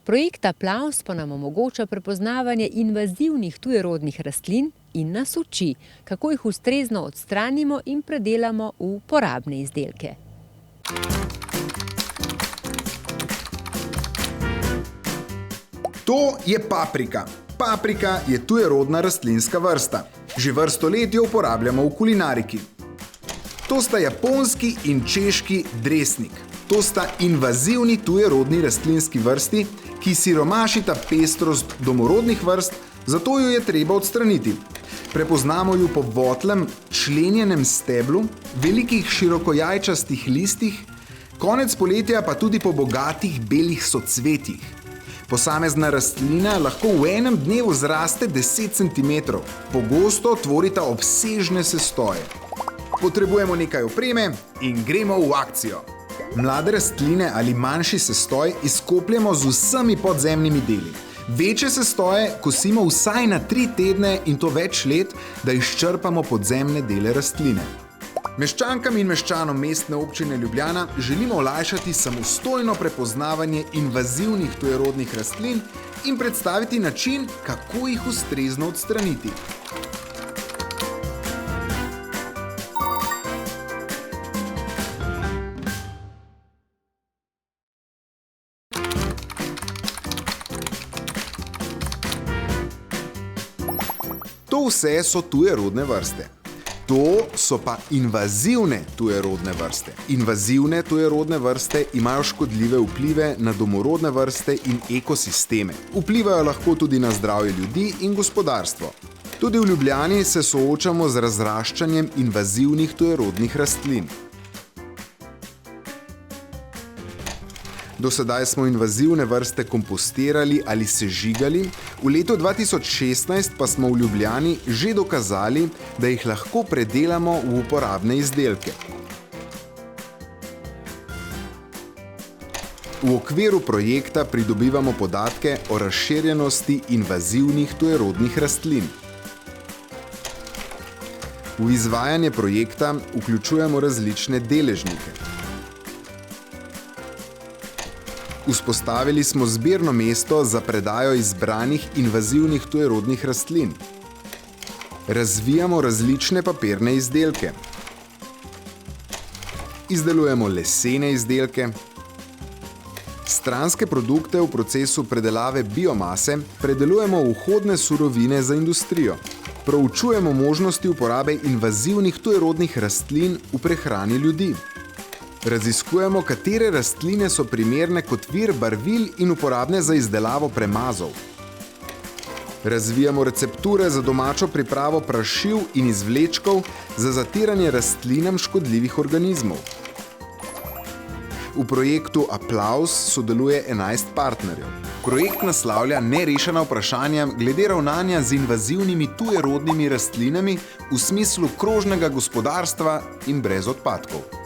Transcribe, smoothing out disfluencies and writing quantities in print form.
Projekt Aplavz pa nam omogoča prepoznavanje invazivnih tujerodnih rastlin in nas uči, kako jih ustrezno odstranimo in predelamo v uporabne izdelke. To je paprika. Paprika je tujerodna rastlinska vrsta. Že vrsto let jo uporabljamo v kulinariki. To sta japonski in češki dresnik. To sta invazivni tujerodni rastlinski vrsti, ki siromašita pestrost domorodnih vrst, zato jo je treba odstraniti. Prepoznamo jo po votlem, členjenem steblu, velikih širokojajčastih listih, konec poletja pa tudi po bogatih belih socvetjih. Posamezna rastlina lahko v enem dnevu zraste 10 cm, pogosto tvorita obsežne sestoje. Potrebujemo nekaj opreme in gremo v akcijo. Mlade rastline ali manjši sestoj izkopljemo z vsemi podzemnimi deli. Večje sestoje kosimo vsaj na 3 tedne in to več let, da izčrpamo podzemne dele rastline. Meščankam in meščanom Mestne občine Ljubljana želimo olajšati samostojno prepoznavanje invazivnih tujerodnih rastlin in predstaviti način, kako jih ustrezno odstraniti. To vse so tujerodne vrste. To so pa invazivne tujerodne vrste. Invazivne tujerodne vrste imajo škodljive vplive na domorodne vrste in ekosisteme. Vplivajo lahko tudi na zdravje ljudi in gospodarstvo. Tudi v Ljubljani se soočamo z razraščanjem invazivnih tujerodnih rastlin. Do sedaj smo invazivne vrste kompostirali ali sežigali, v letu 2016 pa smo v Ljubljani že dokazali, da jih lahko predelamo v uporabne izdelke. V okviru projekta pridobivamo podatke o razširjenosti invazivnih tujerodnih rastlin. V izvajanje projekta vključujemo različne deležnike. Vzpostavili smo zbirno mesto za predajo izbranih invazivnih tujerodnih rastlin. Razvijamo različne papirne izdelke. Izdelujemo lesene izdelke. Stranske produkte v procesu predelave biomase predelujemo v vhodne surovine za industrijo. Proučujemo možnosti uporabe invazivnih tujerodnih rastlin v prehrani ljudi. Raziskujemo, katere rastline so primerne kot vir barvil in uporabne za izdelavo premazov. Razvijamo recepture za domačo pripravo prašiv in izvlečkov za zatiranje rastlinam škodljivih organizmov. V projektu Aplavz sodeluje 11 partnerjev. Projekt naslavlja nerešena vprašanja glede ravnanja z invazivnimi tujerodnimi rastlinami v smislu krožnega gospodarstva in brez odpadkov.